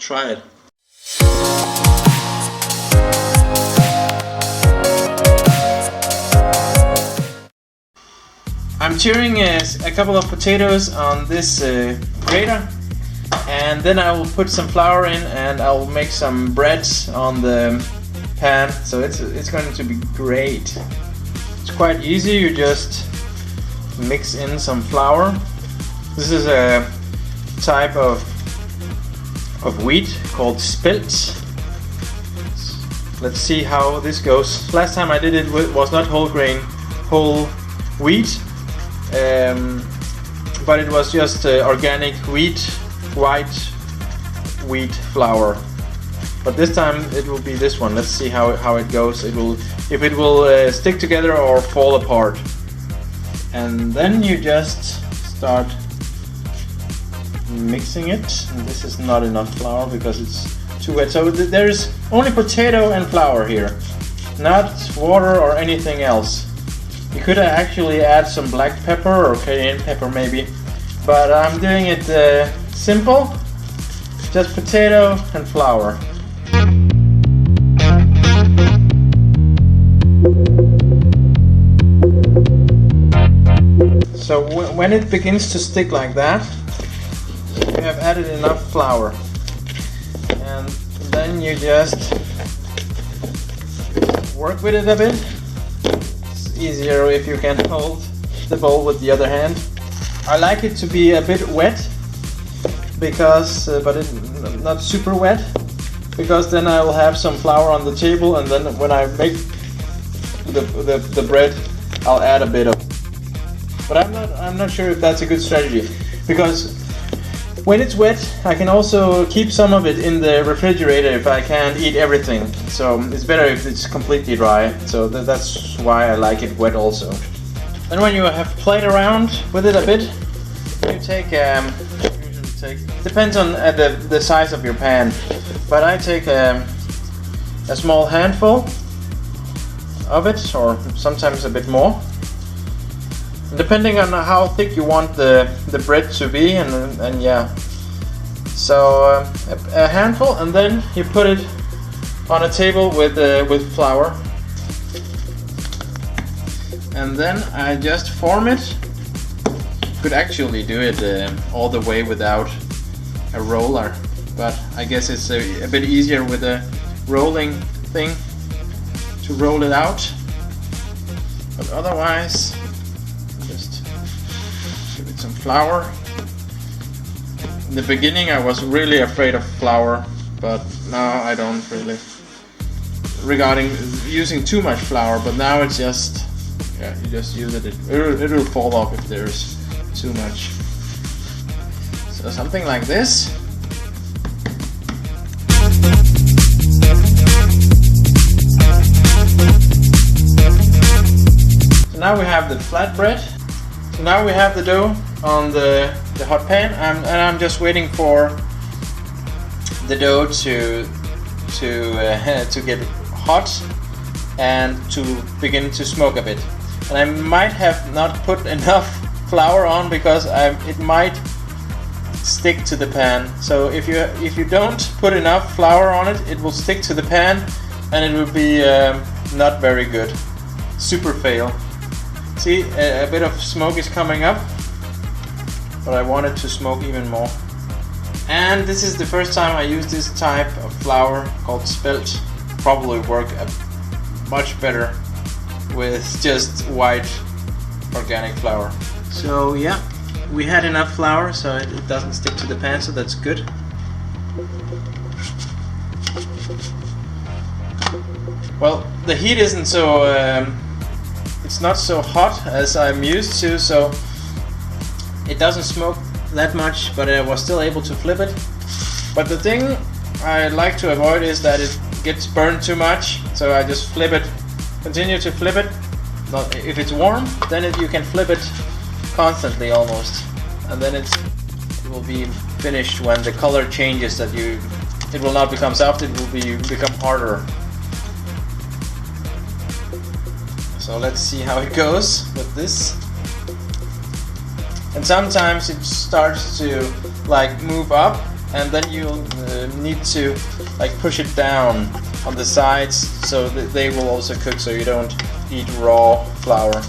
Try it. I'm tearing a couple of potatoes on this grater, and then I will put some flour in and I will make some bread on the pan, so it's going to be great. It's quite easy, you just mix in some flour. This is a type of wheat called Spelt. Let's see how this goes. Last time I did it was not whole grain, whole wheat, but it was just organic wheat, white wheat flour. But this time it will be this one. Let's see how it goes. If it will stick together or fall apart. And then you just start mixing it. And this is not enough flour because it's too wet. So there's only potato and flour here, not water or anything else. You could actually add some black pepper or cayenne pepper maybe, but I'm doing it simple, just potato and flour. So when it begins to stick like that, you have added enough flour, and then you just work with it a bit. It's easier if you can hold the bowl with the other hand. I like it to be a bit wet, because but not super wet, because then I will have some flour on the table, and then when I make the bread, I'll add a bit of. But I'm not sure if that's a good strategy, because when it's wet, I can also keep some of it in the refrigerator if I can't eat everything. So it's better if it's completely dry. So that's why I like it wet also. Then when you have played around with it a bit, you depends on the size of your pan, but I take a small handful of it, or sometimes a bit more, depending on how thick you want the bread to be, and yeah. So a handful, and then you put it on a table with flour, and then I just form it. Could actually do it all the way without a roller, but I guess it's a bit easier with a rolling thing to roll it out. But otherwise, just give it some flour. In the beginning I was really afraid of flour, but now I don't really, regarding using too much flour, but now it's just, yeah, you just use it, it'll fall off if there's too much. So something like this. So now we have the flatbread. So now we have the dough on the hot pan, and I'm just waiting for the dough to get hot and to begin to smoke a bit. And I might have not put enough flour on, because it might stick to the pan. So if you don't put enough flour on it, it will stick to the pan, and it will be not very good. Super fail. See, a bit of smoke is coming up, but I want it to smoke even more. And this is the first time I use this type of flour called Spelt. Probably work much better with just white organic flour. So yeah, we had enough flour, so it doesn't stick to the pan, so that's good. Well, the heat isn't so it's not so hot as I'm used to, so it doesn't smoke that much, but I was still able to flip it. But the thing I like to avoid is that it gets burned too much, so I just flip it, continue to flip it. If it's warm, then you can flip it constantly almost, and then it will be finished. When the color changes, that it will not become soft, it will become harder. So let's see how it goes with this. And sometimes it starts to like move up, and then you need to like push it down on the sides so that they will also cook, so you don't eat raw flour.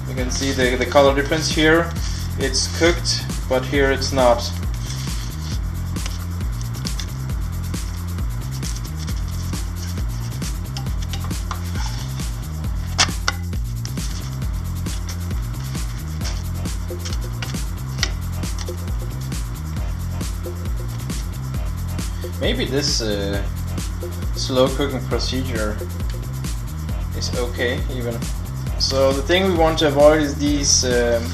You can see the color difference here. It's cooked, but here it's not. Maybe this slow cooking procedure is okay even. So the thing we want to avoid is these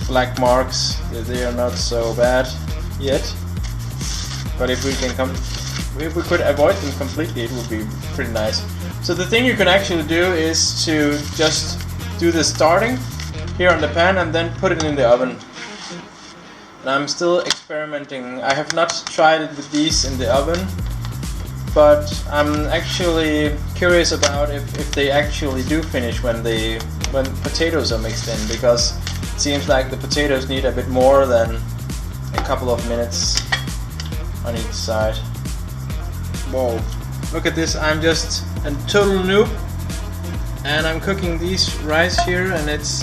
black marks. They are not so bad yet. But if we could avoid them completely, it would be pretty nice. So the thing you can actually do is to just do the starting here on the pan and then put it in the oven. And I'm still experimenting. I have not tried it with these in the oven, but I'm actually curious about if they actually do finish when potatoes are mixed in, because it seems like the potatoes need a bit more than a couple of minutes on each side. Whoa, look at this, I'm just a total noob, and I'm cooking these rice here, and it's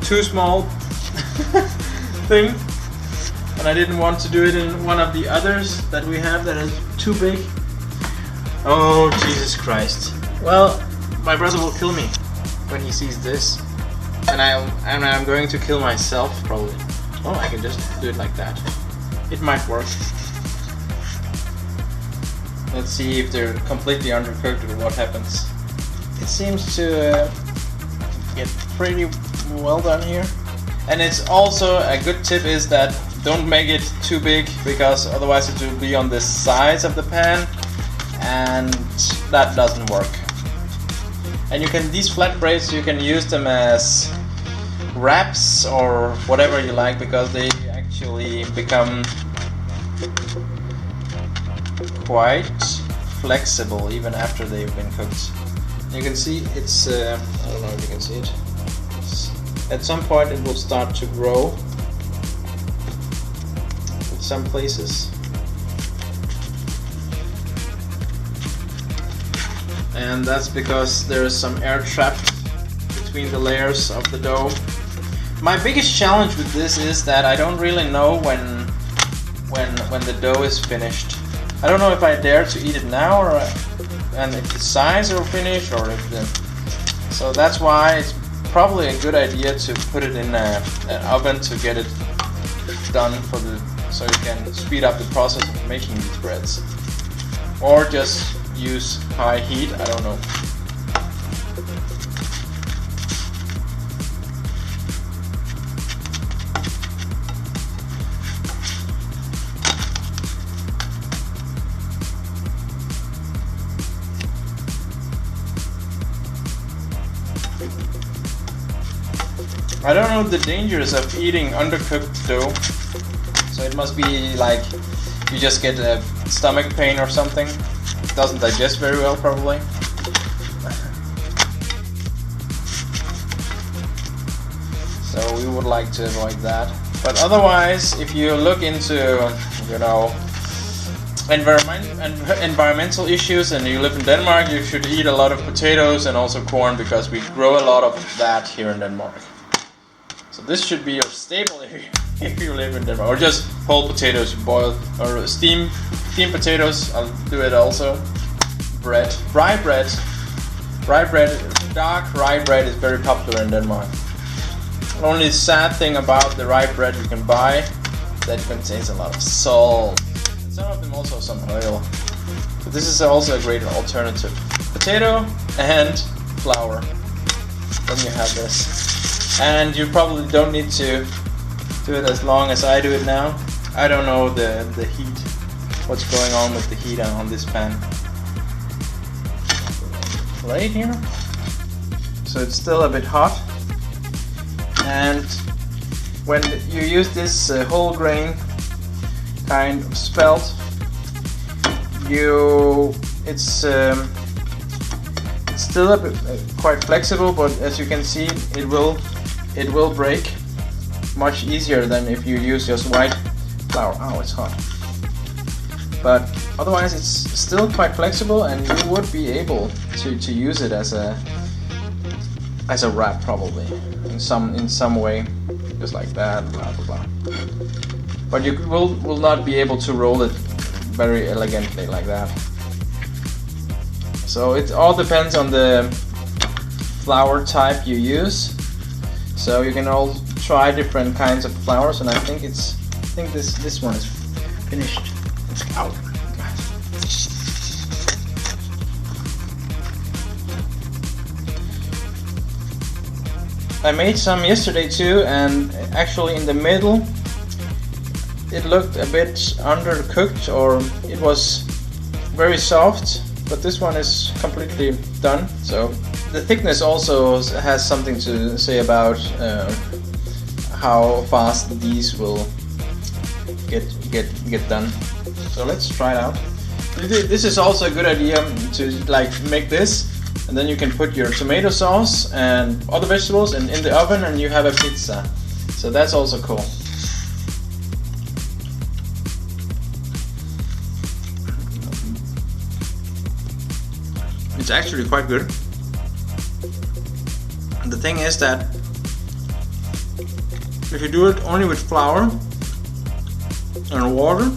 too small thing, and I didn't want to do it in one of the others that we have that is too big. Oh Jesus Christ. Well, my brother will kill me when he sees this, and I'm going to kill myself probably. Oh, I can just do it like that. It might work. Let's see if they're completely undercooked or what happens. It seems to get pretty well done here. And it's also a good tip is that don't make it too big, because otherwise it will be on the sides of the pan, and that doesn't work. And these flatbreads, you can use them as wraps or whatever you like, because they actually become quite flexible even after they've been cooked. You can see it's, I don't know if you can see it. At some point it will start to grow in some places. And that's because there is some air trapped between the layers of the dough. My biggest challenge with this is that I don't really know when the dough is finished. I don't know if I dare to eat it now, and if the sides are finished, or if the... So that's why it's probably a good idea to put it in an oven to get it done so you can speed up the process of making these breads. Or just use high heat, I don't know. I don't know the dangers of eating undercooked dough, so it must be like you just get a stomach pain or something. It doesn't digest very well probably. So we would like to avoid that. But otherwise, if you look into, you know, environmental issues and you live in Denmark, you should eat a lot of potatoes and also corn, because we grow a lot of that here in Denmark. So this should be your staple if you live in Denmark, or just whole potatoes, boiled or steam potatoes. I'll do it also. Bread, rye bread, dark rye bread is very popular in Denmark. The only sad thing about the rye bread you can buy, that it contains a lot of salt. Some of them also some oil. But this is also a great alternative. Potato and flour. Then you have this. And you probably don't need to do it as long as I do it now. I don't know the heat, what's going on with the heat on this pan. Right here. So it's still a bit hot. And when you use this whole grain kind of spelt, it's still a bit, quite flexible, but as you can see, it will break much easier than if you use just white flour. Oh, it's hot. But otherwise it's still quite flexible, and you would be able to use it as a wrap probably in some way, just like that, blah blah blah. But you will not be able to roll it very elegantly like that. So it all depends on the flour type you use. So you can all try different kinds of flours, and I think this one is finished. It's out. I made some yesterday too, and actually in the middle it looked a bit undercooked, or it was very soft, but this one is completely done. So the thickness also has something to say about how fast these will get done. So let's try it out. This is also a good idea to like make this, and then you can put your tomato sauce and other vegetables in the oven, and you have a pizza. So that's also cool. It's actually quite good. The thing is that if you do it only with flour and water,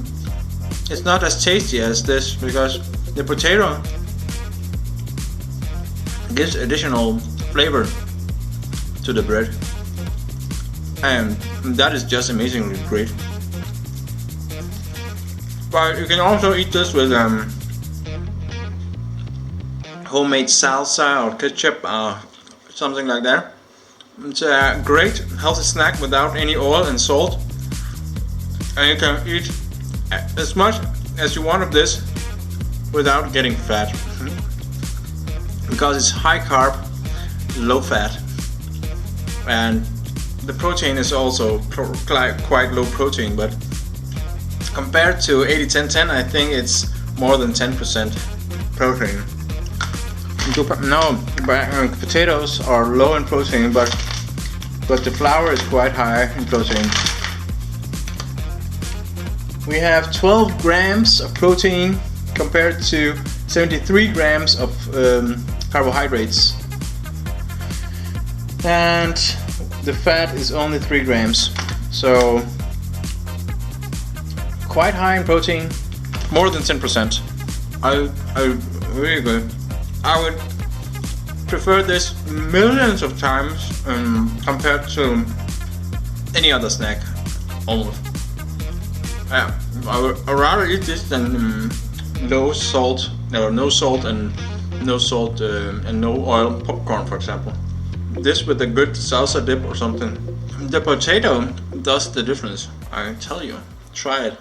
it's not as tasty as this, because the potato gives additional flavor to the bread, and that is just amazingly great. But you can also eat this with homemade salsa or ketchup, something like that. It's a great healthy snack without any oil and salt, and you can eat as much as you want of this without getting fat, because it's high carb, low fat, and the protein is also quite low protein, but compared to 80-10-10, I think it's more than 10% protein. No, potatoes are low in protein, but the flour is quite high in protein. We have 12 grams of protein compared to 73 grams of carbohydrates, and the fat is only 3 grams. So quite high in protein, more than 10%. Really good. I would prefer this millions of times compared to any other snack, almost. I would rather eat this than low salt, or no salt and no oil popcorn, for example. This with a good salsa dip or something. The potato does the difference, I tell you. Try it.